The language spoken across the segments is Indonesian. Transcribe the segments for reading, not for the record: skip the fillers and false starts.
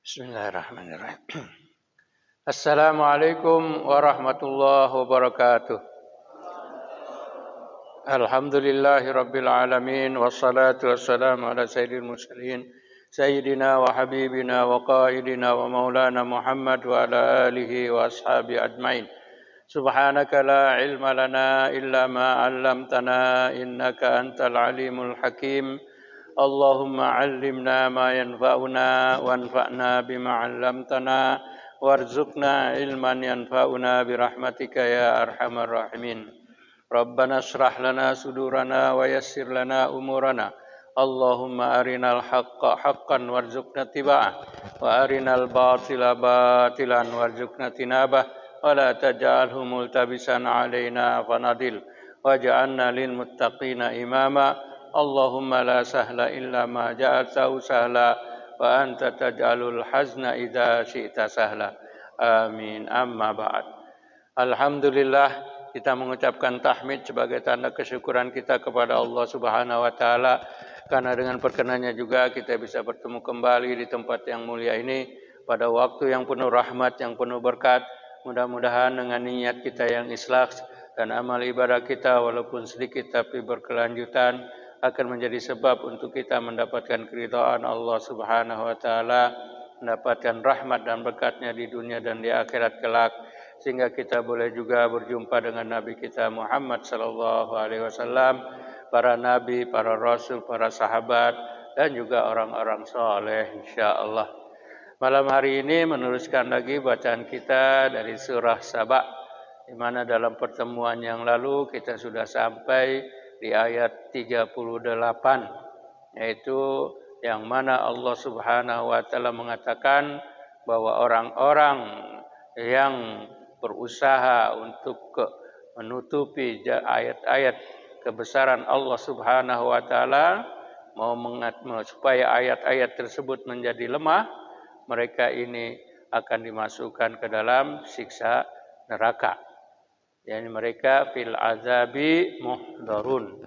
Bismillahirrahmanirrahim. Assalamualaikum warahmatullahi wabarakatuh. Alhamdulillahi rabbil alamin wassalatu wassalamu ala sayyidil mursalin sayyidina wa habibina wa qaidina wa maulana Muhammad wa ala alihi wa ashabi ajmain. Subhanaka la ilma lana illa ma 'allamtana innaka antal alimul hakim. Allahumma 'allimna ma yanfa'una wanfa'na bima 'allamtana warzuqna ilman yanfa'una birahmatika ya arhamar rahimin. Rabbana shrah lana sudurana wa yassir lana umurana. Allahumma arinal haqqa haqqan warzuqna tiba'ah wa arinal batila batilan warzuqna tinabah wa la taj'alhu multabisan 'alaina fanadil waj'alna lil muttaqina imama. Allahumma la sahla illa ma ja'altahu sahla wa anta taj'alul hazna idza syi'ta sahla. Amin. Amma ba'd. Alhamdulillah, kita mengucapkan tahmid sebagai tanda kesyukuran kita kepada Allah Subhanahu wa taala karena dengan perkenannya juga kita bisa bertemu kembali di tempat yang mulia ini pada waktu yang penuh rahmat, yang penuh berkat. Mudah-mudahan dengan niat kita yang ikhlas dan amal ibadah kita walaupun sedikit tapi berkelanjutan akan menjadi sebab untuk kita mendapatkan keridhaan Allah Subhanahu wa taala, mendapatkan rahmat dan berkatnya di dunia dan di akhirat kelak, sehingga kita boleh juga berjumpa dengan Nabi kita Muhammad sallallahu alaihi wasallam, para nabi, para rasul, para sahabat dan juga orang-orang saleh insyaallah. Malam hari ini meneruskan lagi bacaan kita dari surah Saba, di mana dalam pertemuan yang lalu kita sudah sampai di ayat 38, yaitu yang mana Allah Subhanahu wa taala mengatakan bahwa orang-orang yang berusaha untuk menutupi ayat-ayat kebesaran Allah Subhanahu wa taala, supaya ayat-ayat tersebut menjadi lemah, mereka ini akan dimasukkan ke dalam siksa neraka. Yani mereka fil azabi muhdarun.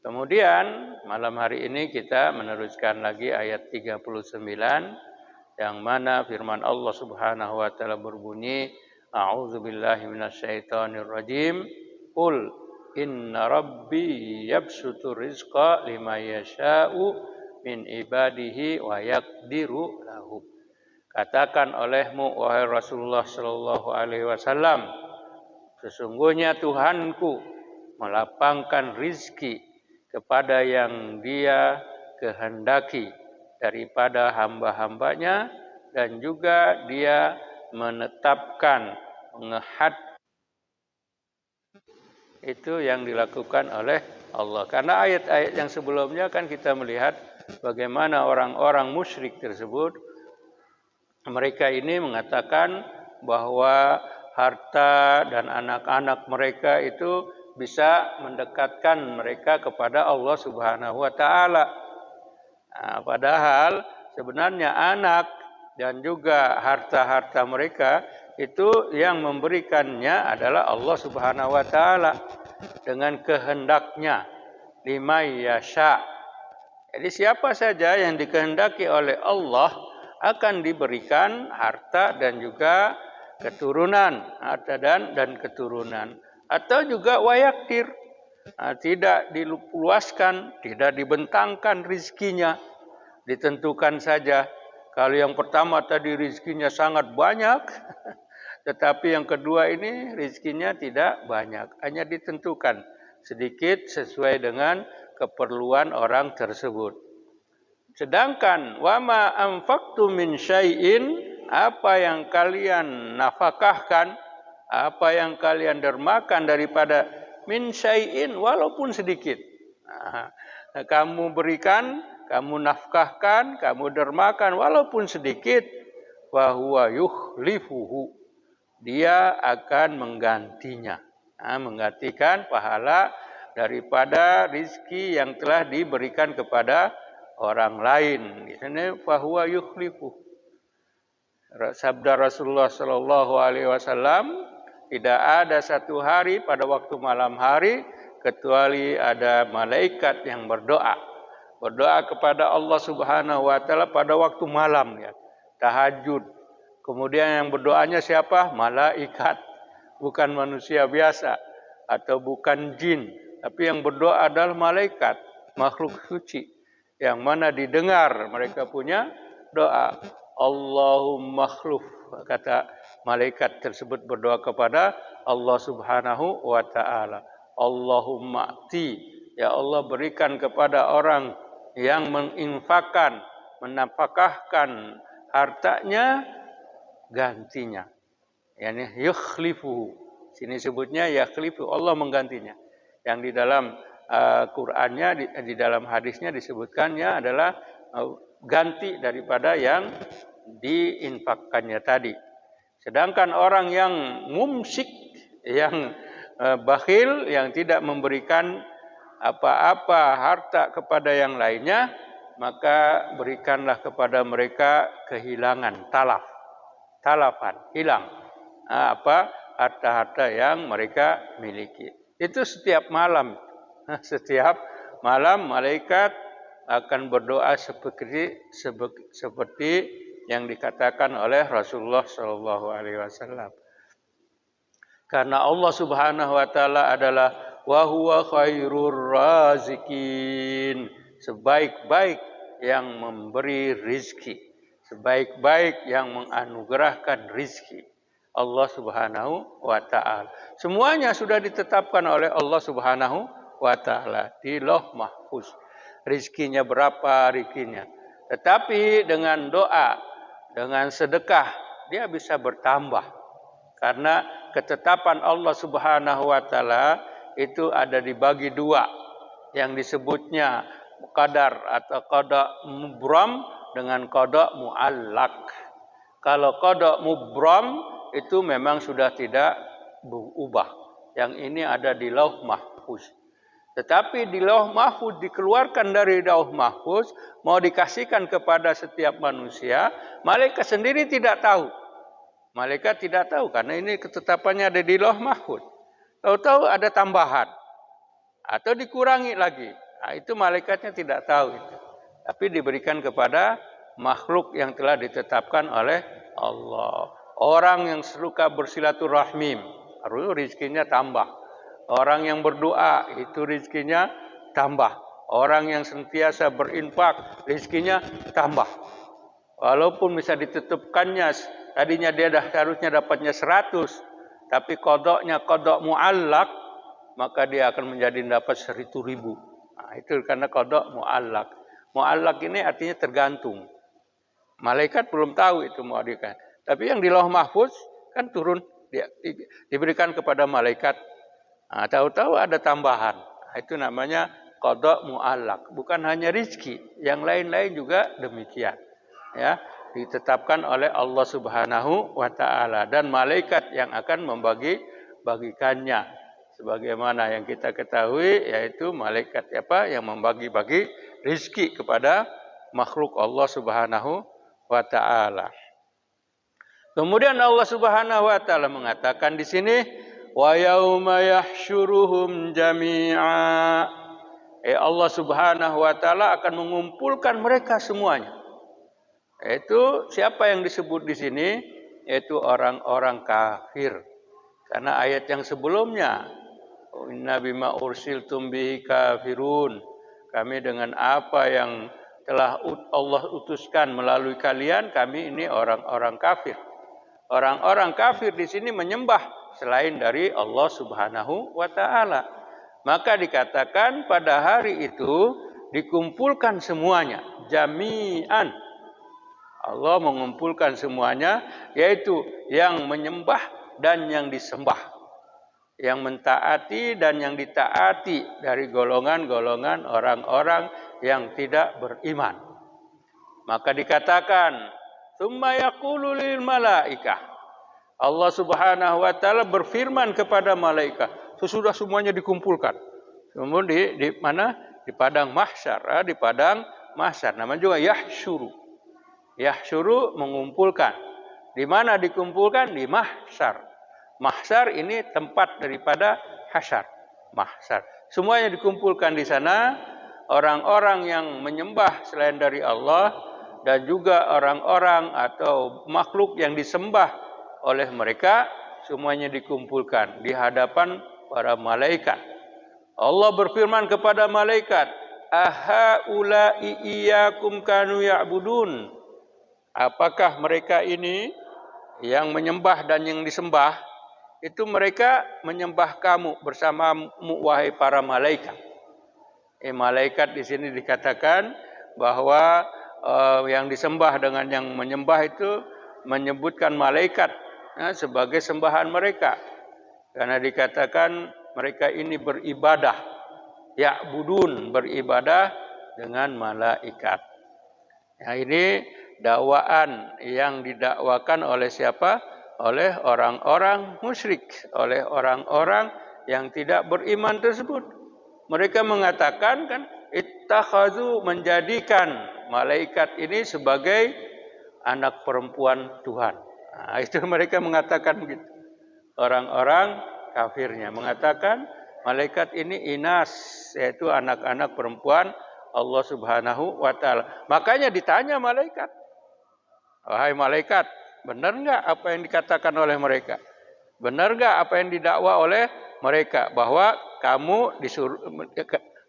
Kemudian malam hari ini kita meneruskan lagi ayat 39 yang mana firman Allah Subhanahu wa taala berbunyi, a'udzubillahi minasyaitonir rajim. Qul inna rabbi yabsutur rizqa liman yasha'u min ibadihi wa yaqdiru lahu. Katakan olehmu wahai Rasulullah sallallahu alaihi wasallam, sesungguhnya Tuhanku melapangkan rizki kepada yang Dia kehendaki daripada hamba-hambanya, dan juga Dia menetapkan mengehad itu yang dilakukan oleh Allah. Karena ayat-ayat yang sebelumnya kan kita melihat bagaimana orang-orang musyrik tersebut, mereka ini mengatakan bahwa harta dan anak-anak mereka itu bisa mendekatkan mereka kepada Allah Subhanahu wa taala. Padahal sebenarnya anak dan juga harta-harta mereka itu yang memberikannya adalah Allah Subhanahu wa taala dengan kehendaknya, liman yasha. Jadi siapa saja yang dikehendaki oleh Allah akan diberikan harta dan juga keturunan, harta dan keturunan, atau juga wayaktir, tidak diluaskan, tidak dibentangkan rizkinya, ditentukan saja. Kalau yang pertama tadi rizkinya sangat banyak, tetapi yang kedua ini rizkinya tidak banyak, hanya ditentukan sedikit sesuai dengan keperluan orang tersebut. Sedangkan wama anfaqtu min syai'in, apa yang kalian nafkahkan, apa yang kalian dermakan daripada min syai'in, walaupun sedikit. Kamu berikan, kamu nafkahkan, kamu dermakan walaupun sedikit, wa huwa yukhlifuhu, Dia akan menggantinya, menggantikan pahala daripada rizki yang telah diberikan kepada orang lain. Di sini fa huwa yukhlifuhu. Sabda Rasulullah sallallahu alaihi wasallam, tidak ada satu hari pada waktu malam hari kecuali ada malaikat yang berdoa kepada Allah Subhanahu wa taala pada waktu malam, ya. tahajud. Kemudian yang berdoanya siapa? Malaikat, bukan manusia biasa atau bukan jin, tapi yang berdoa adalah malaikat, makhluk suci yang mana didengar mereka punya doa. Allahumma khluf, kata malaikat tersebut berdoa kepada Allah Subhanahu wa taala. Allahumma ti, ya Allah berikan kepada orang yang menginfakkan, menafkahkan hartanya gantinya. Yani yukhlifu. Sini sebutnya yakhlifu, Allah menggantinya. Yang di dalam Qur'annya, di dalam hadisnya disebutkannya adalah ganti daripada yang diinfakkannya tadi. Sedangkan orang yang mumsik, yang bakhil, yang tidak memberikan apa-apa harta kepada yang lainnya, maka berikanlah kepada mereka kehilangan, talafan, hilang harta-harta yang mereka miliki. Itu setiap malam. Setiap malam malaikat akan berdoa seperti yang dikatakan oleh Rasulullah sallallahu alaihi wasallam. Karena Allah Subhanahu wa taala adalah wa huwa khairur razikin, sebaik-baik yang memberi rizki, sebaik-baik yang menganugerahkan rizki. Allah Subhanahu wa taala. Semuanya sudah ditetapkan oleh Allah Subhanahu wa taala di Lauh Mahfuz. Rizkinya berapa rizkinya. Tetapi dengan doa, dengan sedekah, dia bisa bertambah. Karena ketetapan Allah Subhanahu wa taala itu ada dibagi dua. Yang disebutnya qadar atau qada mubram dengan qada muallak. Kalau qada mubram itu memang sudah tidak berubah. Yang ini ada di Lauh Mahfuz. Tetapi di Lauh Mahfuz, dikeluarkan dari Lauh Mahfuz, mau dikasihkan kepada setiap manusia, malaikat sendiri tidak tahu. Malaikat tidak tahu karena ini ketetapannya ada di Lauh Mahfuz. Tahu-tahu ada tambahan atau dikurangi lagi. Nah, itu malaikatnya tidak tahu itu. Tapi diberikan kepada makhluk yang telah ditetapkan oleh Allah. Orang yang suka bersilaturahmi, rizkinya tambah. Orang yang berdoa, itu rizkinya tambah. Orang yang senantiasa berinfak, rizkinya tambah. Walaupun bisa ditetapkannya, tadinya dia harusnya dapatnya 100, tapi kodoknya kodok muallak, maka dia akan menjadi dapat 1.000. Nah, itu karena kodok muallak. Muallak ini artinya tergantung. Malaikat belum tahu itu mau dikatakan. Tapi yang di Lauh Mahfuz kan turun, diberikan kepada malaikat. Nah, tahu-tahu ada tambahan. Nah, itu namanya qada muallak. Bukan hanya rizki, yang lain-lain juga demikian. Ya, ditetapkan oleh Allah Subhanahu wa taala dan malaikat yang akan membagi-bagikannya. Sebagaimana yang kita ketahui, yaitu malaikat yang membagi-bagi rizki kepada makhluk Allah Subhanahu wa taala. Kemudian Allah Subhanahu wa taala mengatakan di sini, wa yauma yahsyuruhum jami'a. Allah Subhanahu wa taala akan mengumpulkan mereka semuanya. Itu siapa yang disebut di sini? Yaitu orang-orang kafir. Karena ayat yang sebelumnya, inna bima ursiltum bihi kafirun. Kami dengan apa yang telah Allah utuskan melalui kalian, kami ini orang-orang kafir. Orang-orang kafir di sini menyembah selain dari Allah Subhanahu wa taala. Maka dikatakan pada hari itu dikumpulkan semuanya, jami'an. Allah mengumpulkan semuanya, yaitu yang menyembah dan yang disembah, yang mentaati dan yang ditaati dari golongan-golongan orang-orang yang tidak beriman. Maka dikatakan, tsumma yaqulu lil malaikah. Allah Subhanahu wa taala berfirman kepada malaikat, sesudah semuanya dikumpulkan. Kemudian di mana? Di padang mahsyar, di padang mahsyar. Namanya juga yahsyuru. Yahsyuru mengumpulkan. Di mana dikumpulkan? Di mahsyar. Mahsyar ini tempat daripada hasyar. Mahsyar. Semuanya dikumpulkan di sana. Orang-orang yang menyembah selain dari Allah dan juga orang-orang atau makhluk yang disembah oleh mereka semuanya dikumpulkan di hadapan para malaikat. Allah berfirman kepada malaikat, "Ahaula'i iyyakum kanu ya'budun?" Apakah mereka ini yang menyembah dan yang disembah itu mereka menyembah kamu bersamamu wahai para malaikat. Malaikat di sini dikatakan bahwa yang disembah dengan yang menyembah itu menyebutkan malaikat sebagai sembahan mereka. Karena dikatakan mereka ini beribadah, ya'budun, beribadah dengan malaikat. Ini dakwaan yang didakwakan oleh siapa? Oleh orang-orang musyrik, oleh orang-orang yang tidak beriman tersebut. Mereka mengatakan kan, ittakhadhu, menjadikan malaikat ini sebagai anak perempuan Tuhan. Nah, itu mereka mengatakan begitu. Orang-orang kafirnya mengatakan malaikat ini inas, yaitu anak-anak perempuan Allah Subhanahu wa taala. Makanya ditanya malaikat, wahai malaikat, benar enggak apa yang dikatakan oleh mereka? Benar enggak apa yang didakwa oleh mereka bahwa kamu disuruh,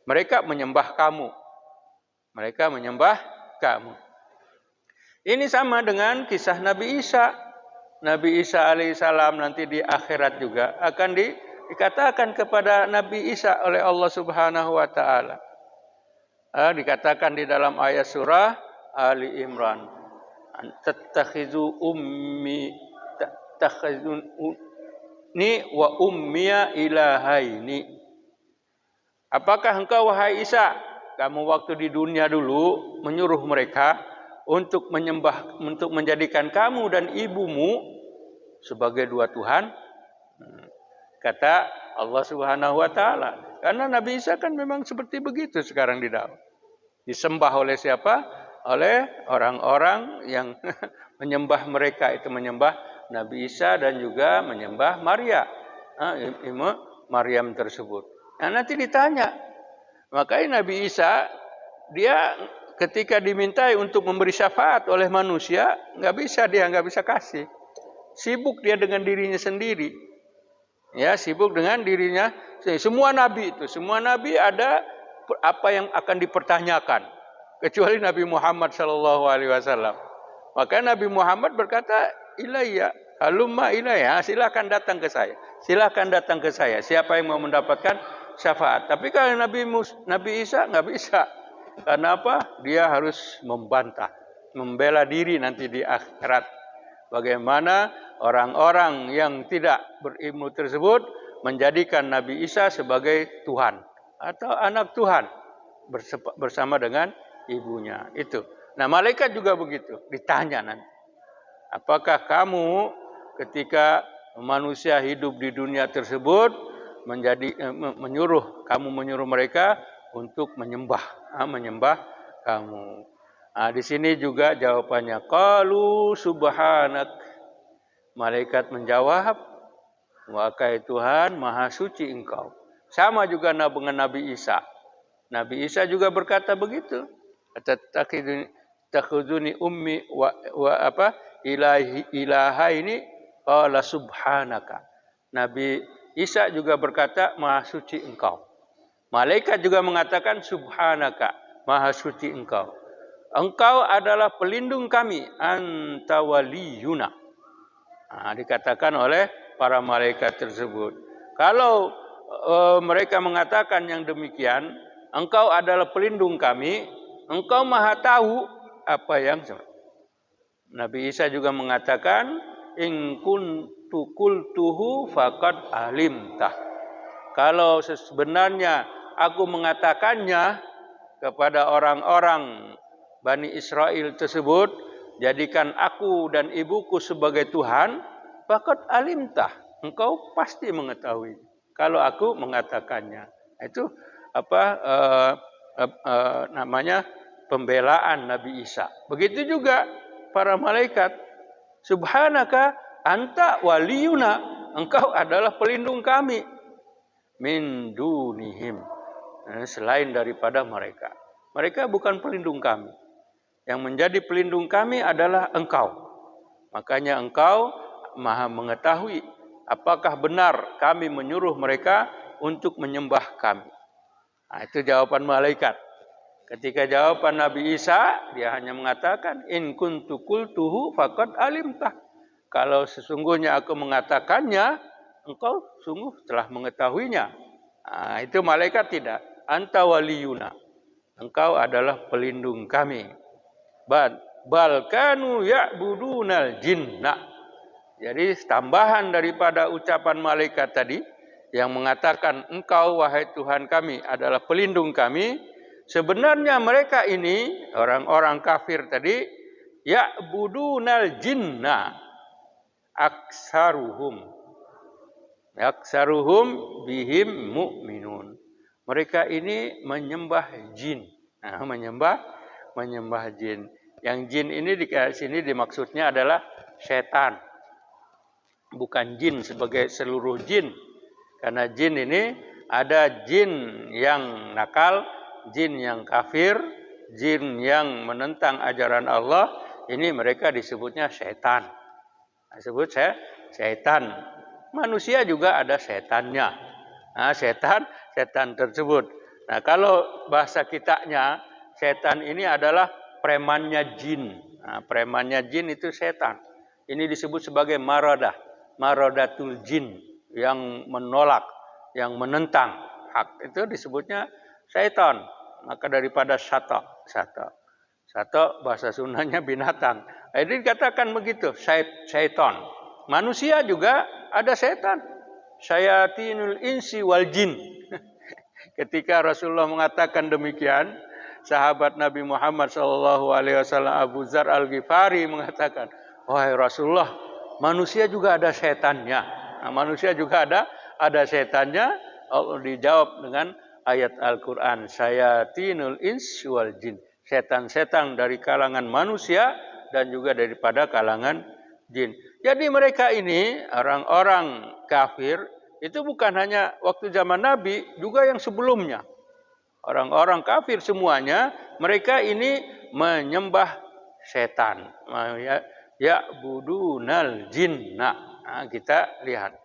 mereka menyembah kamu. Mereka menyembah kamu. Ini sama dengan kisah Nabi Isa. Nabi Isa alaihissalam nanti di akhirat juga akan dikatakan kepada Nabi Isa oleh Allah Subhanahu wa taala. Dikatakan di dalam ayat surah Ali Imran, tattakhizu ummi tattakhizuni wa ummiya ilahaini. Apakah engkau wahai Isa, kamu waktu di dunia dulu menyuruh mereka untuk menyembah, untuk menjadikan kamu dan ibumu sebagai dua Tuhan? Kata Allah Subhanahu wa taala. Karena Nabi Isa kan memang seperti begitu sekarang di dakwah. Disembah oleh siapa? Oleh orang-orang yang menyembah mereka, itu menyembah Nabi Isa dan juga menyembah Maria, Maryam tersebut. Nah, nanti ditanya. Makanya Nabi Isa dia ketika dimintai untuk memberi syafaat oleh manusia, nggak bisa kasih. Sibuk dia dengan dirinya sendiri. Ya, sibuk dengan dirinya. Semua nabi ada apa yang akan dipertanyakan, kecuali Nabi Muhammad SAW. Maka Nabi Muhammad berkata, ilayya, halumma ilayya, silakan datang ke saya. Silakan datang ke saya. Siapa yang mau mendapatkan syafaat? Tapi kalau Nabi Isa nggak bisa. Karena apa? Dia harus membantah, membela diri nanti di akhirat. Bagaimana orang-orang yang tidak berilmu tersebut menjadikan Nabi Isa sebagai Tuhan atau anak Tuhan bersama dengan ibunya. Itu. Nah, malaikat juga begitu, ditanya nanti. Apakah kamu ketika manusia hidup di dunia tersebut menyuruh mereka untuk menyembah kamu? Nah, di sini juga jawabannya qalu subhanak. Malaikat menjawab, wahai Tuhan, maha suci engkau. Sama juga dengan Nabi Isa. Nabi Isa juga berkata begitu. Takhuduni ummi wa ilahaini qala subhanaka. Nabi Isa juga berkata, maha suci engkau. Malaikat juga mengatakan subhanaka, maha suci engkau. Engkau adalah pelindung kami, anta waliyuna. Nah, dikatakan oleh para malaikat tersebut. Kalau mereka mengatakan yang demikian, engkau adalah pelindung kami, engkau maha tahu apa yang Nabi Isa juga mengatakan, in kuntu qultuhu faqad alimtah. Kalau sebenarnya aku mengatakannya kepada orang-orang Bani Israel tersebut, jadikan aku dan ibuku sebagai Tuhan, faqad alimtah, engkau pasti mengetahui kalau aku mengatakannya. Itu namanya pembelaan Nabi Isa. Begitu juga para malaikat, subhanaka anta waliyuna, engkau adalah pelindung kami, min dunihim, selain daripada mereka. Mereka bukan pelindung kami. Yang menjadi pelindung kami adalah Engkau. Makanya Engkau Maha mengetahui apakah benar kami menyuruh mereka untuk menyembah kami. Nah, itu jawaban malaikat. Ketika jawaban Nabi Isa, dia hanya mengatakan, In kuntu qultuhu faqad alimtah. Kalau sesungguhnya aku mengatakannya, engkau sungguh telah mengetahuinya. Nah, itu malaikat tidak. Anta waliyuna. Engkau adalah pelindung kami. Bal kanu ya'budunal jinna. Jadi tambahan daripada ucapan malaikat tadi yang mengatakan engkau wahai Tuhan kami adalah pelindung kami, sebenarnya mereka ini orang-orang kafir tadi ya'budunal jinna aksaruhum bihim mu'minun. Mereka ini menyembah jin. Nah, menyembah jin. Yang jin ini di sini dimaksudnya adalah setan. Bukan jin sebagai seluruh jin. Karena jin ini ada jin yang nakal, jin yang kafir, jin yang menentang ajaran Allah. Ini mereka disebutnya setan. Disebut setan. Manusia juga ada setannya. Nah, setan tersebut. Nah, kalau bahasa kitanya, setan ini adalah premannya jin. Nah, premannya jin itu setan. Ini disebut sebagai maradatul jin, yang menolak, yang menentang hak. Itu disebutnya setan. Maka daripada sata bahasa Sundanya binatang. Jadi dikatakan begitu, syaitan. Manusia juga ada setan. Syayatinul insi wal jin. Ketika Rasulullah mengatakan demikian, sahabat Nabi Muhammad SAW Abu Dzar Al-Ghifari mengatakan, wahai Rasulullah, manusia juga ada setannya. Nah, manusia juga ada setannya. Allah dijawab dengan ayat Al-Quran, Syayatinul insi wal jin. Setan-setan dari kalangan manusia dan juga daripada kalangan jin. Jadi mereka ini orang-orang kafir itu bukan hanya waktu zaman Nabi, juga yang sebelumnya. Orang-orang kafir semuanya, mereka ini menyembah setan. Ya'budunal jinna. Nah, kita lihat.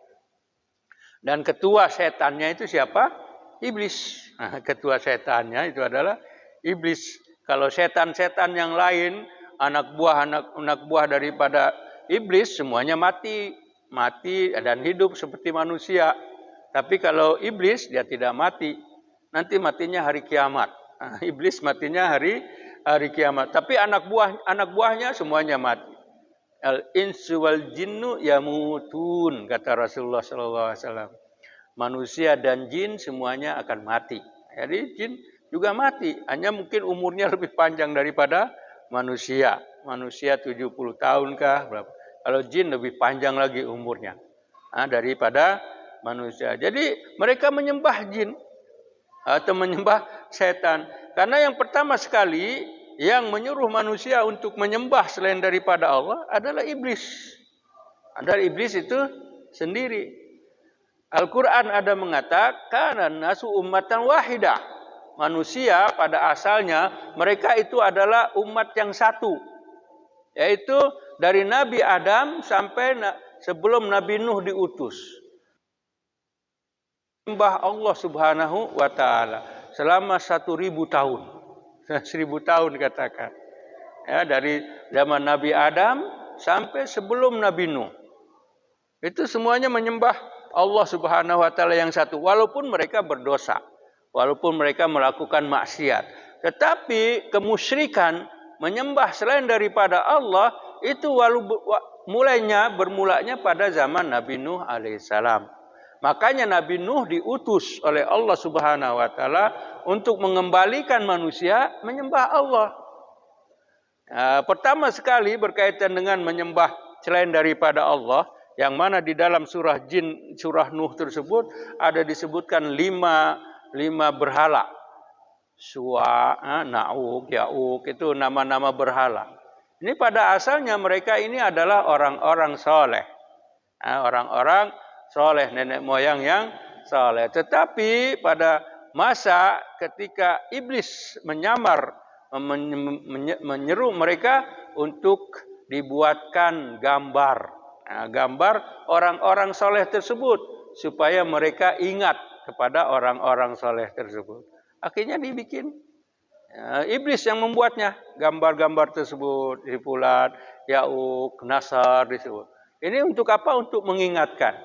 Dan ketua setannya itu siapa? Iblis. Nah, ketua setannya itu adalah iblis. Kalau setan-setan yang lain, anak buah daripada iblis semuanya mati dan hidup seperti manusia. Tapi kalau iblis dia tidak mati. Nanti matinya hari kiamat. Nah, iblis matinya hari kiamat. Tapi anak buahnya semuanya mati. Al-insu wal jinnu yamutun, kata Rasulullah SAW. Manusia dan jin semuanya akan mati. Jadi jin juga mati, hanya mungkin umurnya lebih panjang daripada manusia. Manusia 70 tahun kah berapa? Kalau jin lebih panjang lagi umurnya daripada manusia. Jadi mereka menyembah jin atau menyembah setan. Karena yang pertama sekali yang menyuruh manusia untuk menyembah selain daripada Allah adalah iblis. Adalah iblis itu sendiri. Al-Quran ada mengatakan nasu ummatan wahidah. Manusia pada asalnya mereka itu adalah umat yang satu. Yaitu dari Nabi Adam sampai sebelum Nabi Nuh diutus. Menyembah Allah Subhanahu wa Ta'ala selama 1000 tahun. 1000 tahun katakan. Ya, dari zaman Nabi Adam sampai sebelum Nabi Nuh. Itu semuanya menyembah Allah Subhanahu wa Ta'ala yang satu. Walaupun mereka berdosa. Walaupun mereka melakukan maksiat. Tetapi kemusyrikan menyembah selain daripada Allah itu bermulanya pada zaman Nabi Nuh alaihissalam. Makanya Nabi Nuh diutus oleh Allah Subhanahu wa Ta'ala untuk mengembalikan manusia menyembah Allah. Pertama sekali berkaitan dengan menyembah selain daripada Allah, yang mana di dalam surah Nuh tersebut ada disebutkan lima berhala. Suwa, Na'uk, Ya'uk, itu nama-nama berhala. Ini pada asalnya mereka ini adalah orang-orang soleh. Orang-orang soleh, nenek moyang yang soleh. Tetapi pada masa ketika iblis menyamar menyeru mereka untuk dibuatkan gambar. Nah, gambar orang-orang soleh tersebut supaya mereka ingat kepada orang-orang soleh tersebut. Akhirnya dibikin. Iblis yang membuatnya, gambar-gambar tersebut, Fulan, Ya'uq, Nasar disebut. Ini untuk apa? Untuk mengingatkan.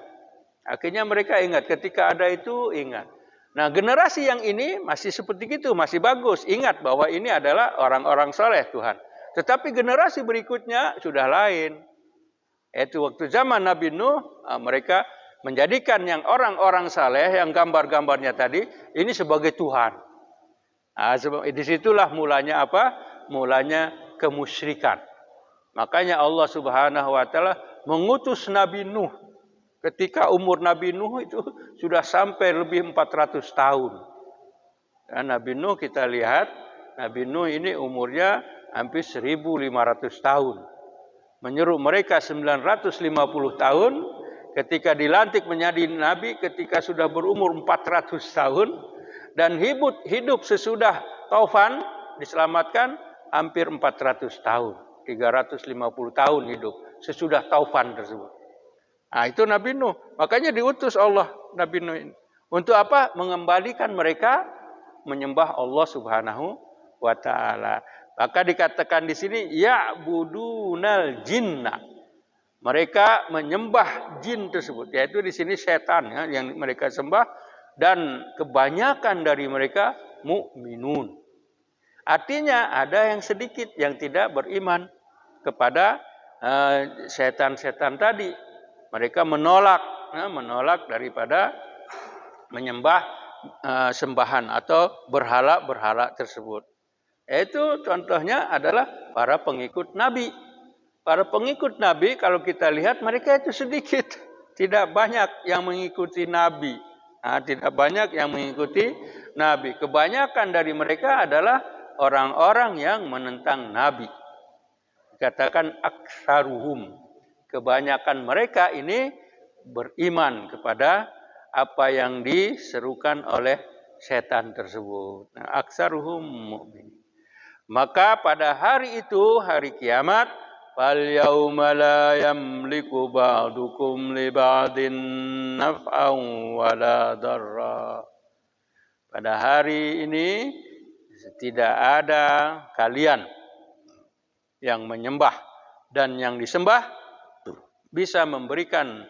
Akhirnya mereka ingat, ketika ada itu ingat. Nah, generasi yang ini masih seperti itu, masih bagus. Ingat bahwa ini adalah orang-orang soleh Tuhan. Tetapi generasi berikutnya sudah lain. Itu waktu zaman Nabi Nuh, mereka menjadikan yang orang-orang saleh, yang gambar-gambarnya tadi, ini sebagai Tuhan. Nah, disitulah mulanya apa? Mulanya kemusyrikan. Makanya Allah Subhanahu Wa Taala mengutus Nabi Nuh. Ketika umur Nabi Nuh itu sudah sampai lebih 400 tahun. Dan Nabi Nuh kita lihat, Nabi Nuh ini umurnya hampir 1500 tahun. Menyeru mereka 950 tahun. Ketika dilantik menjadi Nabi, ketika sudah berumur 400 tahun. Dan hidup sesudah Taufan diselamatkan hampir 400 tahun. 350 tahun hidup sesudah Taufan tersebut. Nah, itu Nabi Nuh. Makanya diutus Allah Nabi Nuh ini. Untuk apa? Mengembalikan mereka menyembah Allah Subhanahu wa Ta'ala. Maka dikatakan di sini ya'budunal jinna. Mereka menyembah jin tersebut, yaitu di sini setan ya, yang mereka sembah, dan kebanyakan dari mereka mukminun. Artinya ada yang sedikit yang tidak beriman kepada setan-setan tadi. Mereka menolak daripada menyembah sembahan atau berhala-berhala tersebut. Itu contohnya adalah para pengikut Nabi. Para pengikut Nabi kalau kita lihat mereka itu sedikit, tidak banyak yang mengikuti Nabi. Nah, tidak banyak yang mengikuti Nabi. Kebanyakan dari mereka adalah orang-orang yang menentang Nabi. Dikatakan aksaruhum. Kebanyakan mereka ini beriman kepada apa yang diserukan oleh setan tersebut. Nah, aksaruhum mu'min. Maka pada hari itu, hari kiamat, fal yauma la yamliku ba'dukum li ba'din naf'an wala darra. Pada hari ini tidak ada kalian yang menyembah dan yang disembah bisa memberikan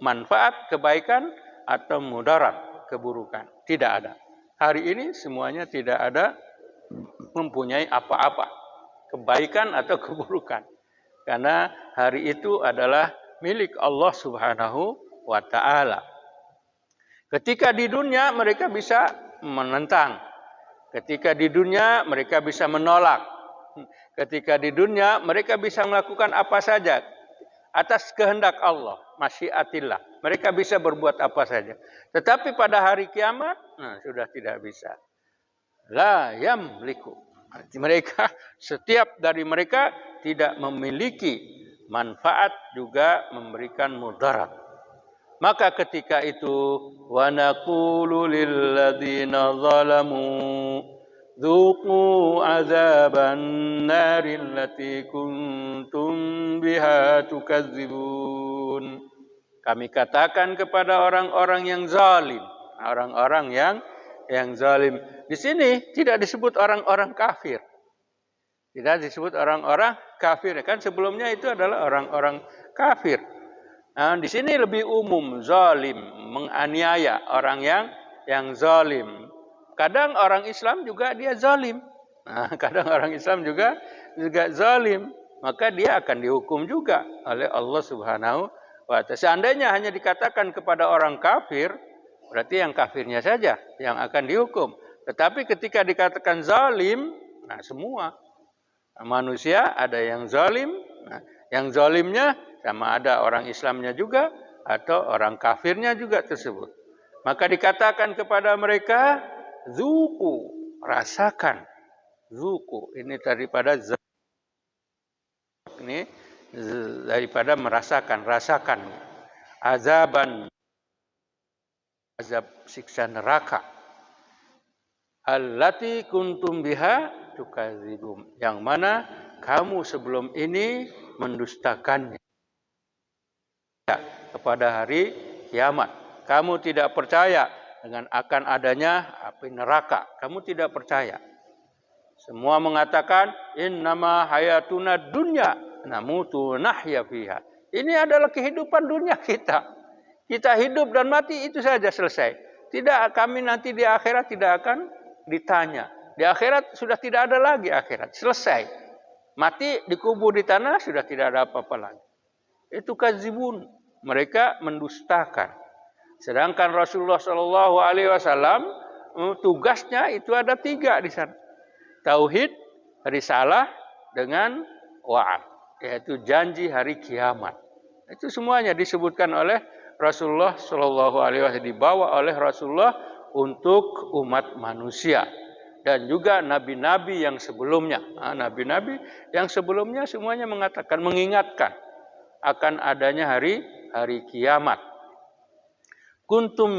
manfaat, kebaikan atau mudarat, keburukan. Tidak ada. Hari ini semuanya tidak ada mempunyai apa-apa, kebaikan atau keburukan. Karena hari itu adalah milik Allah Subhanahu wa Ta'ala. Ketika di dunia mereka bisa menentang. Ketika di dunia mereka bisa menolak. Ketika di dunia mereka bisa melakukan apa saja atas kehendak Allah, masyiatillah. Mereka bisa berbuat apa saja. Tetapi pada hari kiamat, sudah tidak bisa. La yamliku. Mereka, setiap dari mereka tidak memiliki manfaat juga memberikan mudarat. Maka ketika itu wa naqulu lil ladzina zalamu dzuqu azaban naril lati kuntum biha tukadzibun. Kami katakan kepada orang-orang yang zalim, orang-orang yang zalim. Di sini tidak disebut orang-orang kafir. Tidak disebut orang-orang kafir. Kan sebelumnya itu adalah orang-orang kafir. Nah, di sini lebih umum, zalim, menganiaya orang yang zalim. Kadang orang Islam juga dia zalim. Nah, kadang orang Islam juga zalim. Maka dia akan dihukum juga oleh Allah Subhanahu wa Ta'ala. Seandainya hanya dikatakan kepada orang kafir, berarti yang kafirnya saja yang akan dihukum. Tetapi ketika dikatakan zalim, nah semua manusia ada yang zalim. Nah, yang zalimnya sama ada orang Islamnya juga atau orang kafirnya juga tersebut. Maka dikatakan kepada mereka, zuku, rasakan. Zuku, ini daripada ini daripada merasakan, rasakan. Azaban, azab siksa neraka. Allati kuntum biha tukadzibun, yang mana kamu sebelum ini mendustakannya kepada hari kiamat. Kamu tidak percaya dengan akan adanya api neraka. Kamu tidak percaya. Semua mengatakan innama hayatuna dunya namutu nahya fiha. Ini adalah kehidupan dunia kita. Kita hidup dan mati, itu saja, selesai. Tidak, kami nanti di akhirat tidak akan ditanya. Di akhirat sudah tidak ada lagi akhirat. Selesai. Mati dikubur di tanah, sudah tidak ada apa-apa lagi. Itu kadzibun. Mereka mendustakan. Sedangkan Rasulullah SAW tugasnya itu ada 3 di sana. Tauhid, risalah, dengan wa'ad, yaitu janji hari kiamat. Itu semuanya disebutkan oleh Rasulullah SAW, dibawa oleh Rasulullah untuk umat manusia. Dan juga nabi-nabi yang sebelumnya. Nabi-nabi yang sebelumnya semuanya mengatakan, mengingatkan akan adanya hari kiamat. Kuntum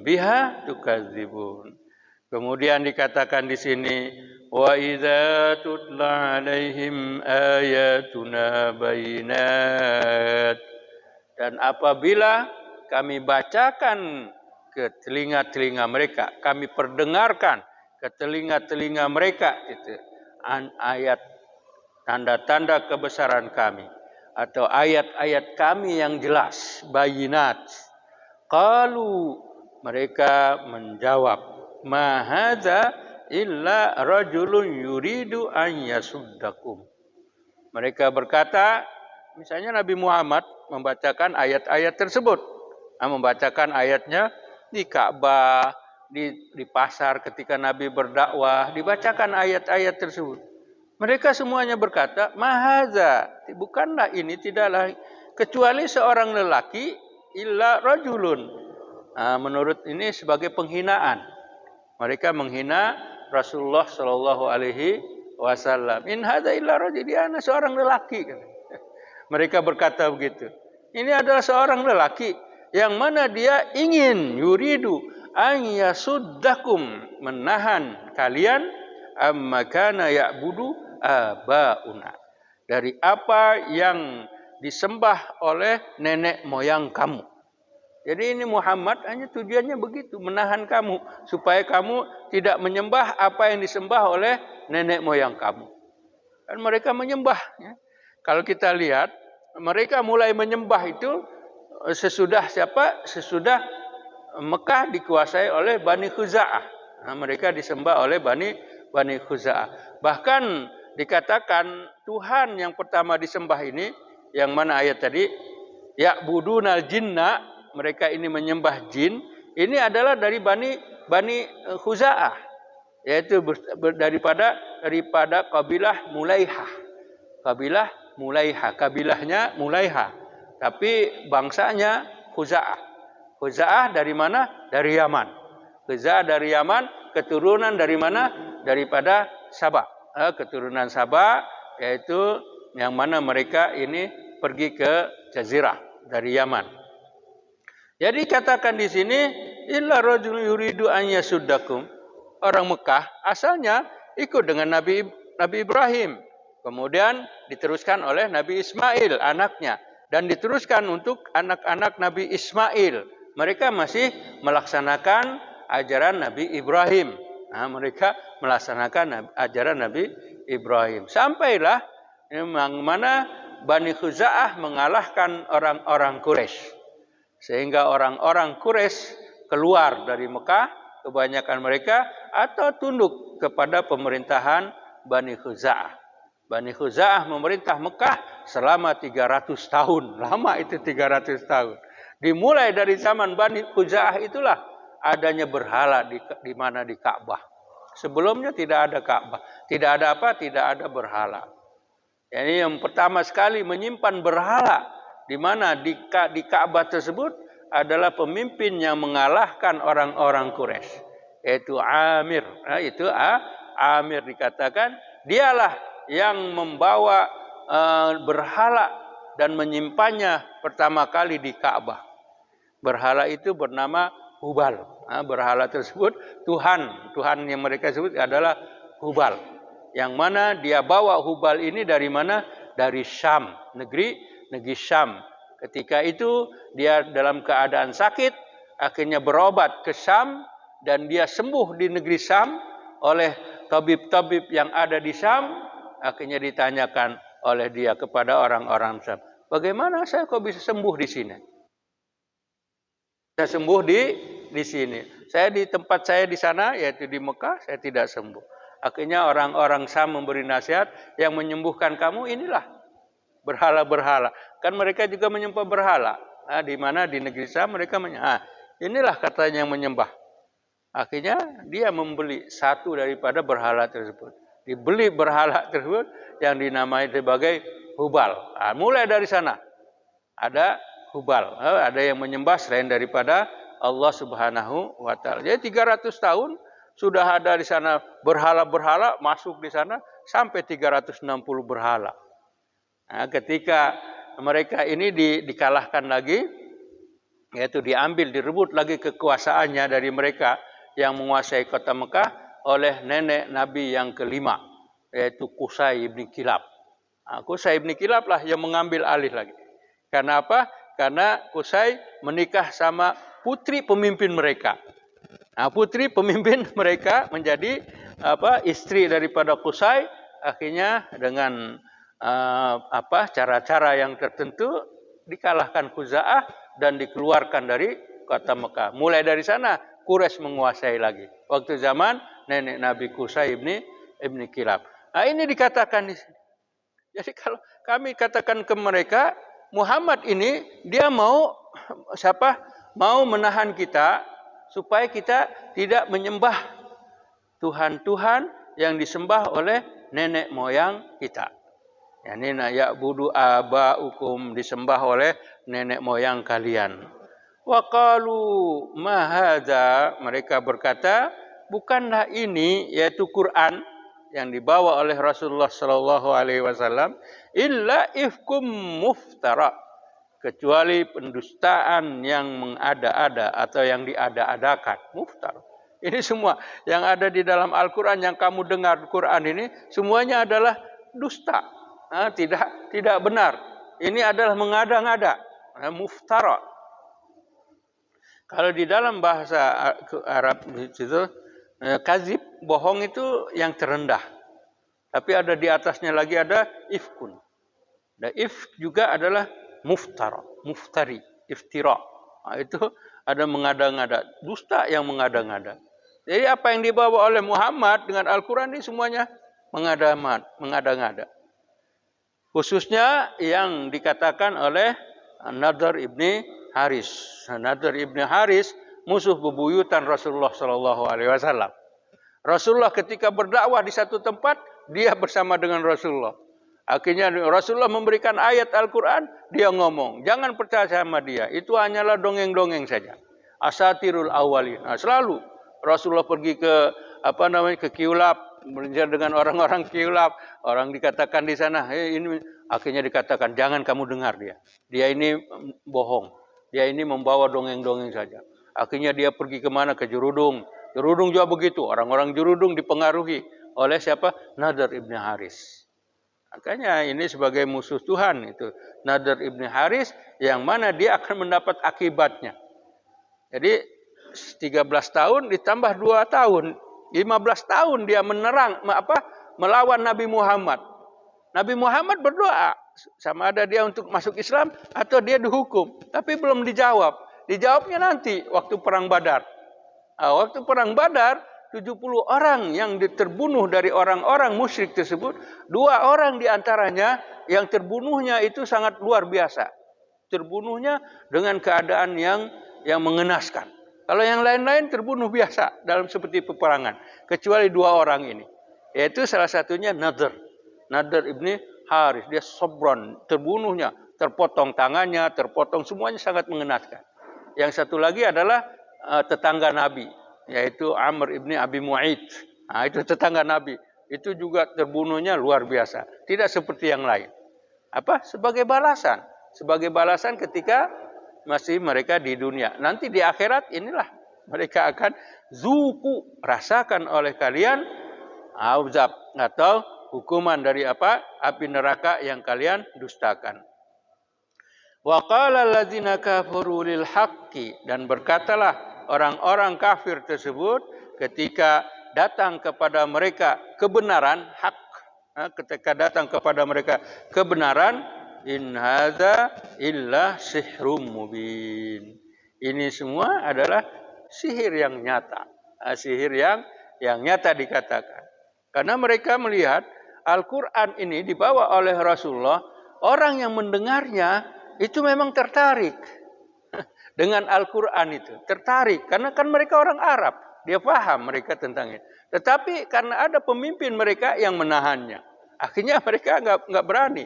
biha tukadzibun. Kemudian dikatakan di sini, wa idza tutla alaihim ayatuna bayinat. Dan apabila kami bacakan ke telinga-telinga mereka, kami perdengarkan ke telinga-telinga mereka itu ayat tanda-tanda kebesaran kami atau ayat-ayat kami yang jelas, bayinat. Qalu, mereka menjawab, ma hadza illa rajulun yuridu an yasuddakum. Mereka berkata, misalnya Nabi Muhammad membacakan ayat-ayat tersebut, membacakan ayatnya di Ka'bah, di pasar ketika Nabi berdakwah, dibacakan ayat-ayat tersebut. Mereka semuanya berkata, ma hadza, bukanlah ini, tidaklah kecuali seorang lelaki, illa rajulun. Menurut ini sebagai penghinaan. Mereka menghina Rasulullah Shallallahu Alaihi Wasallam. In hadza illa rajul, dia seorang lelaki. Mereka berkata begitu. Ini adalah seorang lelaki yang mana dia ingin yuridu an yasuddakum, menahan kalian amma kana ya'budu abauna, dari apa yang disembah oleh nenek moyang kamu. Jadi ini Muhammad hanya tujuannya begitu, menahan kamu supaya kamu tidak menyembah apa yang disembah oleh nenek moyang kamu. Dan mereka menyembah. Kalau kita lihat, mereka mulai menyembah itu sesudah siapa? Sesudah Mekah dikuasai oleh Bani Khuza'ah. Mereka disembah oleh Bani Khuza'ah. Bahkan dikatakan Tuhan yang pertama disembah ini, yang mana ayat tadi, ya'budunal jinna, mereka ini menyembah jin, ini adalah dari Bani Khuza'ah, yaitu daripada kabilah Mulaihah. Kabilahnya Mulaihah, tapi bangsanya Khuza'ah. Khuza'ah dari mana? Dari Yaman. Khuza'ah dari Yaman, keturunan dari mana? Daripada Sabah. Keturunan Sabah, yaitu yang mana mereka ini pergi ke Jazirah dari Yaman. Jadi katakan di sini, illa rajulun yuridu an yasuddakum. Orang Mekah asalnya ikut dengan Nabi Ibrahim. Kemudian diteruskan oleh Nabi Ismail, anaknya. Dan diteruskan untuk anak-anak Nabi Ismail. Mereka masih melaksanakan ajaran Nabi Ibrahim. Mereka melaksanakan ajaran Nabi Ibrahim. Sampailah yang mana Bani Khuza'ah mengalahkan orang-orang Quraisy. Sehingga orang-orang Quraisy keluar dari Mekah, kebanyakan mereka, atau tunduk kepada pemerintahan Bani Khuza'ah. Bani Khuza'ah memerintah Mekah selama 300 tahun. Lama itu 300 tahun. Dimulai dari zaman Bani Khuza'ah itulah adanya berhala di mana di Ka'bah. Sebelumnya tidak ada Ka'bah. Tidak ada apa? Tidak ada berhala. Jadi yang pertama sekali menyimpan berhala di mana di Ka'bah tersebut adalah pemimpin yang mengalahkan orang-orang Quraisy, yaitu Amir. Itu Amir dikatakan dialah yang membawa berhala dan menyimpannya pertama kali di Ka'bah. Berhala itu bernama Hubal. Berhala tersebut Tuhan yang mereka sebut adalah Hubal. yang mana dia bawa Hubal ini dari mana? Dari Syam, negeri Syam. Ketika itu dia dalam keadaan sakit, akhirnya berobat ke Syam dan dia sembuh di negeri Syam oleh tabib-tabib yang ada di Syam. Akhirnya ditanyakan oleh dia kepada orang-orang Syam, bagaimana saya kok bisa sembuh di sini? Saya sembuh di sini. Saya di tempat saya di sana, yaitu di Mekah, saya tidak sembuh. Akhirnya orang-orang Syam memberi nasihat, yang menyembuhkan kamu inilah berhala-berhala. Kan mereka juga menyembah berhala. Nah, di mana di negeri Syam mereka inilah katanya yang menyembah. Akhirnya dia membeli satu daripada berhala tersebut. Dibeli berhala tersebut yang dinamai sebagai Hubal. Nah, mulai dari sana ada Hubal. Ada yang menyembah selain daripada Allah Subhanahu wa taala. Jadi 300 tahun sudah ada di sana berhala-berhala masuk di sana sampai 360 berhala. Nah, ketika mereka ini dikalahkan lagi, yaitu diambil, direbut lagi kekuasaannya dari mereka yang menguasai kota Mekah oleh nenek Nabi yang kelima, yaitu Qusay bin Kilab. Nah, Qusay bin Kilab lah yang mengambil alih lagi. Karena apa? Karena Qusay menikah sama putri pemimpin mereka. Nah, putri pemimpin mereka menjadi istri daripada Qusay. Akhirnya dengan cara-cara yang tertentu dikalahkan Khuza'ah dan dikeluarkan dari kota Mekah. Mulai dari sana Quraisy menguasai lagi. Waktu zaman nenek Nabi Qusay ibni Kilab. Nah, ini dikatakan di sini. Jadi kalau kami katakan ke mereka, Muhammad ini dia mau menahan kita supaya kita tidak menyembah Tuhan-Tuhan yang disembah oleh nenek moyang kita. Yani ya'budu aba'ukum, disembah oleh nenek moyang kalian. Wa qalu ma hadza, mereka berkata, bukanlah ini, yaitu Quran yang dibawa oleh Rasulullah sallallahu alaihi wasallam, illa ifkum muftara, kecuali pendustaan yang mengada-ada atau yang diada-adakan. Muftar. Ini semua yang ada di dalam Al-Quran, yang kamu dengar Quran ini semuanya adalah dusta. Tidak benar. Ini adalah mengada-ngada. Muftara. Kalau di dalam bahasa Arab itu kazib, bohong itu yang terendah. Tapi ada di atasnya lagi ada ifkun. Dan ifk juga adalah muftari, iftira. Nah, itu ada mengada-ngada, dusta yang mengada-ngada. Jadi apa yang dibawa oleh Muhammad dengan Al-Quran ini semuanya mengada-ngada. Khususnya yang dikatakan oleh Nadhr ibni Haris. Nadhr ibni Haris musuh bebuyutan Rasulullah sallallahu alaihi wasallam. Rasulullah ketika berdakwah di satu tempat, dia bersama dengan Rasulullah. Akhirnya Rasulullah memberikan ayat Al-Quran, dia ngomong, jangan percaya sama dia, itu hanyalah dongeng-dongeng saja. Asatirul awalin. Nah, selalu Rasulullah pergi ke Kiulab, berbicara dengan orang-orang Kiulab, orang dikatakan di sana, ini akhirnya dikatakan jangan kamu dengar dia. Dia ini bohong. Dia ini membawa dongeng-dongeng saja. Akhirnya dia pergi kemana? Ke Jurudung. Jurudung juga begitu. Orang-orang Jurudung dipengaruhi oleh siapa? Nadhr ibni Haris. Makanya ini sebagai musuh Tuhan itu Nadhr ibni Haris, yang mana dia akan mendapat akibatnya. Jadi 13 tahun ditambah 2 tahun, 15 tahun dia melawan Nabi Muhammad. Nabi Muhammad berdoa sama ada dia untuk masuk Islam atau dia dihukum, tapi belum dijawab. Dijawabnya nanti waktu perang Badar. Waktu perang Badar 70 orang yang terbunuh dari orang-orang musyrik tersebut, 2 orang diantaranya yang terbunuhnya itu sangat luar biasa. Terbunuhnya dengan keadaan yang mengenaskan. Kalau yang lain-lain terbunuh biasa dalam seperti peperangan, kecuali 2 orang ini. Yaitu salah satunya Nadhr ibni Haris. Dia sobron, terbunuhnya, terpotong tangannya, terpotong semuanya, sangat mengenaskan. Yang satu lagi adalah tetangga Nabi, yaitu Amr ibni Abi Mu'aid. Nah, itu tetangga Nabi. Itu juga terbunuhnya luar biasa. Tidak seperti yang lain. Sebagai balasan. Sebagai balasan ketika masih mereka di dunia. Nanti di akhirat inilah mereka akan zuku, rasakan oleh kalian Azab atau hukuman dari apa? Api neraka yang kalian dustakan. Wa qala allazina kafaru lil haqqi, dan berkatalah orang-orang kafir tersebut ketika datang kepada mereka kebenaran, hak, ketika datang kepada mereka kebenaran, in hadza illa sihrum mubin. Ini semua adalah sihir yang nyata. Sihir yang nyata dikatakan. Karena mereka melihat Al-Quran ini dibawa oleh Rasulullah, orang yang mendengarnya itu memang tertarik dengan Al-Quran itu. Tertarik, karena kan mereka orang Arab. Dia paham mereka tentang itu. Tetapi karena ada pemimpin mereka yang menahannya. Akhirnya mereka nggak berani.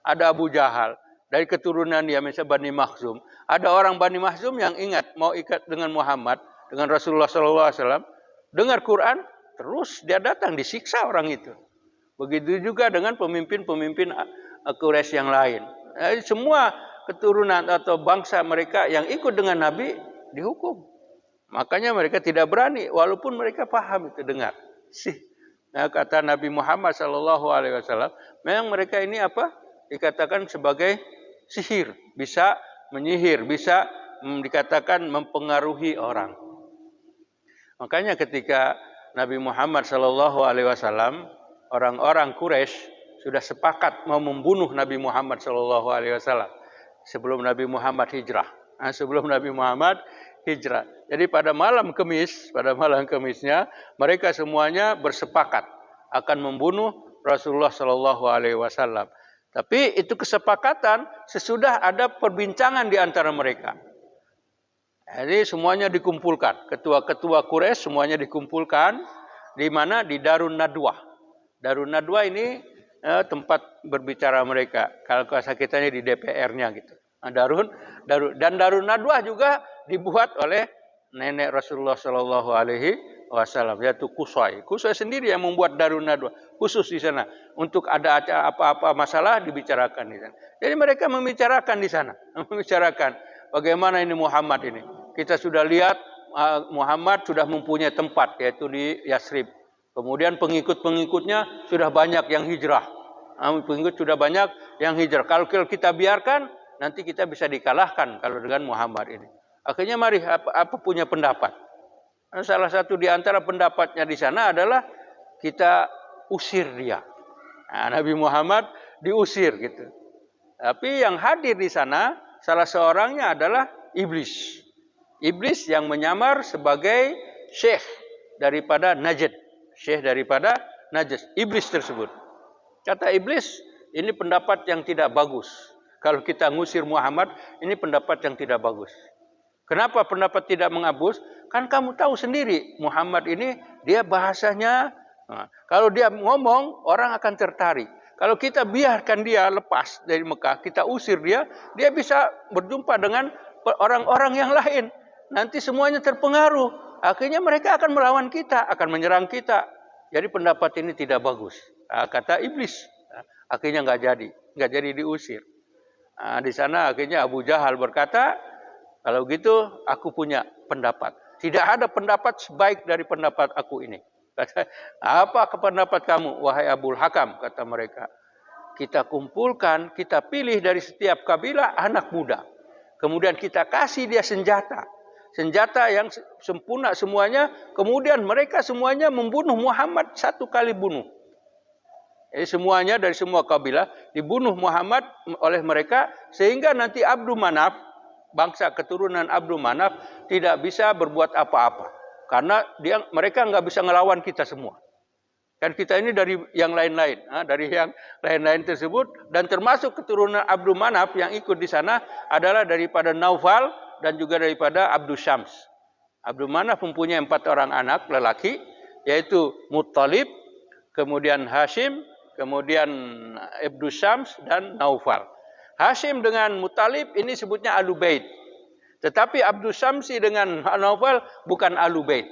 Ada Abu Jahal, dari keturunan dia, misalnya Bani Makhzum. Ada orang Bani Makhzum yang ingat, mau ikat dengan Muhammad, dengan Rasulullah SAW. Dengar Quran, terus dia datang, disiksa orang itu. Begitu juga dengan pemimpin-pemimpin Quraisy yang lain. Semua keturunan atau bangsa mereka yang ikut dengan Nabi dihukum. Makanya mereka tidak berani, walaupun mereka paham itu, dengar. Nah, kata Nabi Muhammad SAW, memang mereka ini apa? Dikatakan sebagai sihir, bisa menyihir, bisa dikatakan mempengaruhi orang. Makanya ketika Nabi Muhammad SAW, orang-orang Quraisy sudah sepakat mau membunuh Nabi Muhammad SAW sebelum Nabi Muhammad hijrah. Sebelum Nabi Muhammad hijrah. Jadi pada malam Kemisnya, mereka semuanya bersepakat akan membunuh Rasulullah SAW. Tapi itu kesepakatan sesudah ada perbincangan di antara mereka. Jadi semuanya dikumpulkan, ketua-ketua Quraisy semuanya dikumpulkan di mana? Di Darun Nadwah. Darun Nadwah ini tempat berbicara mereka. Kalau bahasa kita ini di DPR-nya gitu. Dan Darun Nadwah juga dibuat oleh nenek Rasulullah SAW, yaitu Qusay. Qusay sendiri yang membuat Darun Nadwah khusus di sana untuk ada acara apa-apa masalah dibicarakan di sana. Jadi mereka membicarakan di sana, membicarakan bagaimana ini Muhammad ini. Kita sudah lihat Muhammad sudah mempunyai tempat, yaitu di Yasrib. Kemudian pengikut-pengikutnya sudah banyak yang hijrah. Pengikut sudah banyak yang hijrah. Kalau kita biarkan, nanti kita bisa dikalahkan kalau dengan Muhammad ini. Akhirnya mari apa punya pendapat. Salah satu di antara pendapatnya di sana adalah kita usir dia. Nabi Muhammad diusir gitu. Tapi yang hadir di sana salah seorangnya adalah iblis. Iblis yang menyamar sebagai syekh daripada Najd. Syekh daripada Najd. Iblis tersebut. Kata iblis, ini pendapat yang tidak bagus. Kalau kita ngusir Muhammad, ini pendapat yang tidak bagus. Kenapa pendapat tidak menghapus? Kan kamu tahu sendiri, Muhammad ini dia bahasanya, kalau dia ngomong, orang akan tertarik. Kalau kita biarkan dia lepas dari Mekah, kita usir dia, dia bisa berjumpa dengan orang-orang yang lain. Nanti semuanya terpengaruh. Akhirnya mereka akan melawan kita, akan menyerang kita. Jadi pendapat ini tidak bagus. Kata iblis. Akhirnya nggak jadi diusir. Di sana akhirnya Abu Jahal berkata, kalau gitu aku punya pendapat. Tidak ada pendapat sebaik dari pendapat aku ini. Kata, apa pendapat kamu, wahai Abul Hakam? Kata mereka. Kita kumpulkan, kita pilih dari setiap kabilah anak muda. Kemudian kita kasih dia senjata. Senjata yang sempurna semuanya. Kemudian mereka semuanya membunuh Muhammad satu kali bunuh. Jadi semuanya dari semua kabilah dibunuh Muhammad oleh mereka. Sehingga nanti Abdul Manaf, bangsa keturunan Abdul Manaf, tidak bisa berbuat apa-apa. Karena mereka nggak bisa ngelawan kita semua. Kan kita ini dari yang lain-lain. Dari yang lain-lain tersebut. Dan termasuk keturunan Abdul Manaf yang ikut di sana adalah daripada Naufal dan juga daripada Abdul Syams. Abdul Manaf mempunyai 4 orang anak lelaki, yaitu Muttalib, kemudian Hashim, kemudian Abdul Syams, dan Naufal. Hashim dengan Muttalib ini sebutnya Ahlul Bait. Tetapi Abdul Syamsi dengan Naufal bukan Ahlul Bait.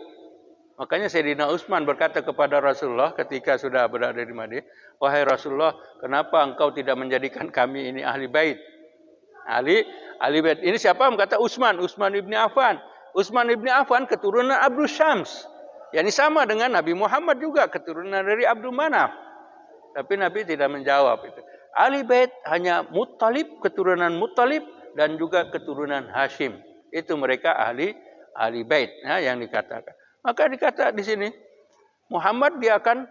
Makanya Sayyidina Utsman berkata kepada Rasulullah ketika sudah berada di Madinah, wahai Rasulullah, kenapa engkau tidak menjadikan kami ini ahli bait? Ahli bait. Ini siapa? Kata Utsman ibni Affan. Utsman ibni Affan keturunan Abdul Syams. Yani sama dengan Nabi Muhammad juga keturunan dari Abdul Manaf. Tapi Nabi tidak menjawab itu. Ahli bait hanya Muttalib, keturunan Muttalib dan juga keturunan Hashim. Itu mereka ahli bait yang dikatakan. Maka dikata di sini Muhammad dia akan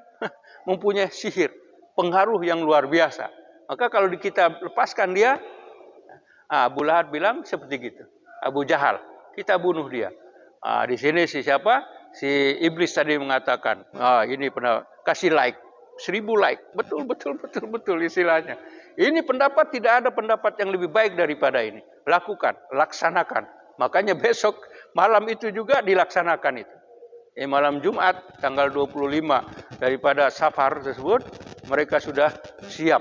mempunyai sihir, pengaruh yang luar biasa. Maka kalau kita lepaskan dia, Abu Lahab bilang seperti gitu. Abu Jahal, kita bunuh dia. Di sini siapa? Si iblis tadi mengatakan, ini pernah kasih like, 1000 like, betul istilahnya. Ini pendapat, tidak ada pendapat yang lebih baik daripada ini. Lakukan, laksanakan. Makanya besok malam itu juga dilaksanakan itu. Malam Jumat tanggal 25 daripada Safar tersebut, mereka sudah siap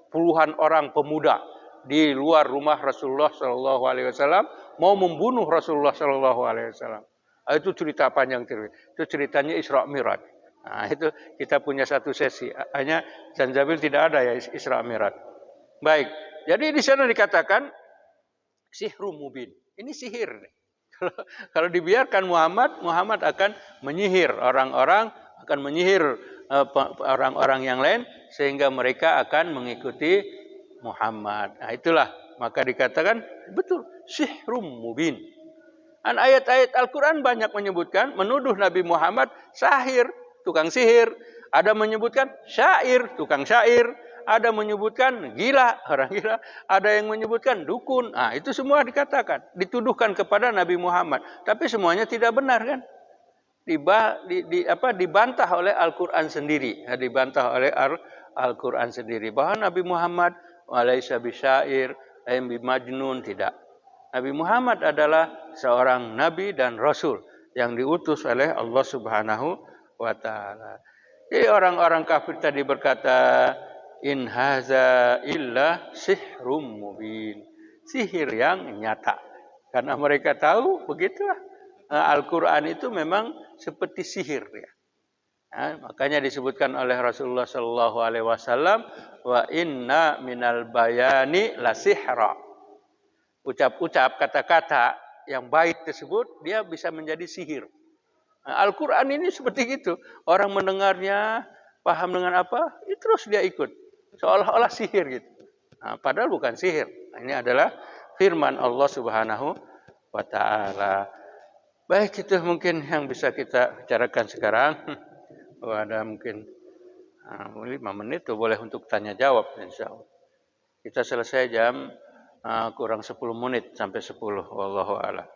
puluhan orang pemuda di luar rumah Rasulullah Shallallahu Alaihi Wasallam mau membunuh Rasulullah Shallallahu Alaihi Wasallam. Itu cerita panjang itu ceritanya Isra Mi'raj. Nah, itu kita punya satu sesi. Hanya Zanjabil tidak ada ya Isra Mi'raj. Baik. Jadi di sana dikatakan sihrum mubin. Ini sihir. Kalau dibiarkan Muhammad akan menyihir orang-orang, akan menyihir orang-orang yang lain sehingga mereka akan mengikuti Muhammad. Nah, itulah maka dikatakan betul sihrum mubin. Dan ayat-ayat Al-Quran banyak menyebutkan menuduh Nabi Muhammad sahir, tukang sihir. Ada menyebutkan syair, tukang syair. Ada menyebutkan gila, orang gila. Ada yang menyebutkan dukun. Nah, itu semua dikatakan, dituduhkan kepada Nabi Muhammad. Tapi semuanya tidak benar kan? Dibantah oleh Al-Quran sendiri. Dibantah oleh Al-Quran sendiri. Bahwa Nabi Muhammad walaysa bisyair, bimajnun, tidak. Nabi Muhammad adalah seorang nabi dan rasul yang diutus oleh Allah Subhanahu wa taala. Jadi orang-orang kafir tadi berkata, in haza illa sihrum mubin. Sihir yang nyata. Karena mereka tahu begitulah. Al-Qur'an itu memang seperti sihir ya. Makanya disebutkan oleh Rasulullah sallallahu alaihi wasallam, wa inna minal bayani la sihra. Ucap-ucap kata-kata yang baik tersebut dia bisa menjadi sihir. Al-Quran ini seperti itu. Orang mendengarnya paham dengan apa, terus dia ikut. Seolah-olah sihir gitu. Padahal bukan sihir. Ini adalah firman Allah Subhanahu wa ta'ala. Baik, itu mungkin yang bisa kita bicarakan sekarang. Ada mungkin 5 menit tuh boleh untuk tanya jawab insyaallah. Kita selesai jam kurang 10 menit sampai 10. Wallahu a'lam.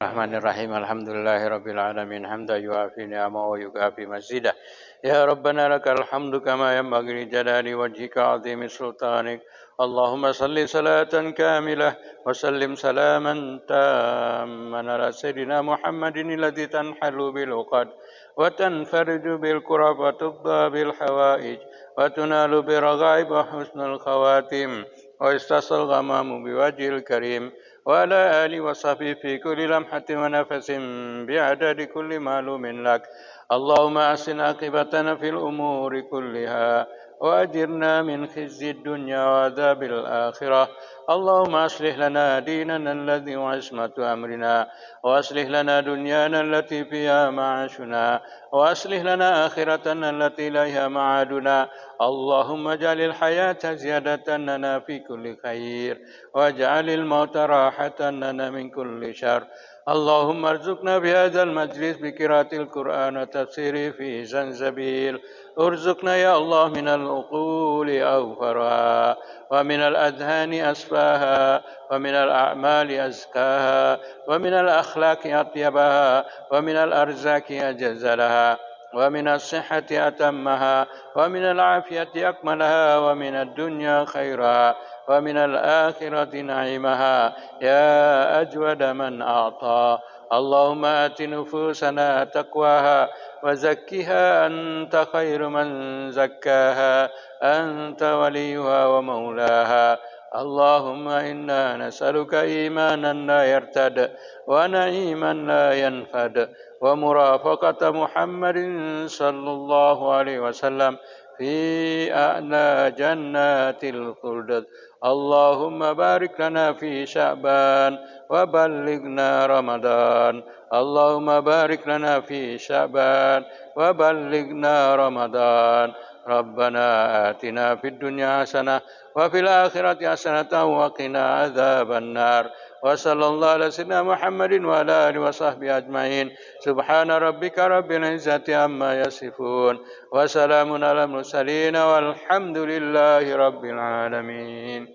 Rahmanirrahim. Alhamdulillahirabbil alamin. Hamdan yuafi ni'amahu wa yukafi mazidah. Ya Rabbana lakal hamdu kama yanbaghi li jalali wajhika 'azimi sultanik. Allahumma salli salatan kamilah wa sallim salaman tamman ala sayyidina Muhammadin alladhi tanhalu bil 'uqad wa tanfariju bil kurab wa tubda bil hawaij wa tunalu bi raghaib wa husnul khawatim wa istasal ghamamu bi wajhil karim wa ala alihi wa sahbihi fi kulli lamhatin wa nafasin bi adadi kulli ma'lumin lak. Allahumma asin aqibatana fil umuri kulliha wa ajirna min khizyi dunya wa adzabil akhirah. Allahumma aslih lana dinana alladhi wa ismatu amrina wa aslih lana dunyana allati fiha ma'ashuna wa aslih lana akhiratana allati ilaiha ma'aduna. Allahumma jalil hayata ziyadatan lana fi kulli khair wa ja'alil mauta rahatan lana min kulli syar. اللهم ارزقنا بهذا المجلس بقراءة القرآن وتفسيره في زنزبيل. ارزقنا يا الله من العقول أوفرها ومن الأذهان أصفاها ومن الأعمال أزكاها ومن الأخلاق أطيبها ومن الأرزاق أجزلها ومن الصحة أتمها ومن العافية أكملها ومن الدنيا خيرها ومن الآخرة نعيمها يا أجود من أعطى. اللهم آت نفوسنا تقواها وزكها أنت خير من زكاها أنت وليها ومولاها. اللهم إنا نسألك إيمانا لا يرتد ونعيما لا ينفد ومرافقة محمد صلى الله عليه وسلم في أعلى جنات الخلد. اللهم بارك لنا في شعبان وبلغنا رمضان. اللهم بارك لنا في شعبان وبلغنا رمضان. ربنا آتنا في الدنيا حسنة وفي الآخرة حسنة وقنا عذاب النار. وصلى الله على سيدنا محمد وعلى آله وصحبه أجمعين. سبحان ربك رب العزة عما يصفون وسلام على المرسلين والحمد لله رب العالمين.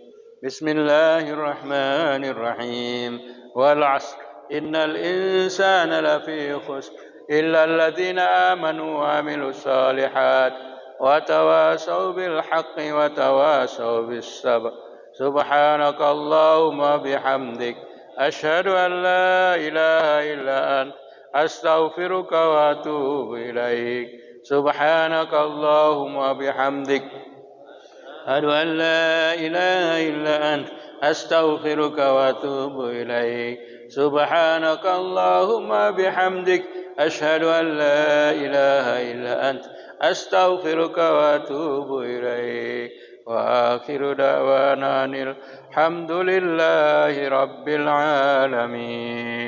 بسم الله الرحمن الرحيم. والعصر إن الإنسان لفي خسر إلا الذين آمنوا وعملوا الصالحات وتواصوا بالحق وتواصوا بالصبر. سبحانك اللهم وبحمدك أشهد أن لا إله إلا أنت أستغفرك وأتوب إليك. سبحانك اللهم وبحمدك أشهد أن لا إله إلا أنت أستغفرك وأتوب إليك. سبحانك اللهم وبحمدك أشهد أن لا إله إلا أنت أستغفرك وأتوب إليك. وآخر دعوانا الحمد لله رب العالمين.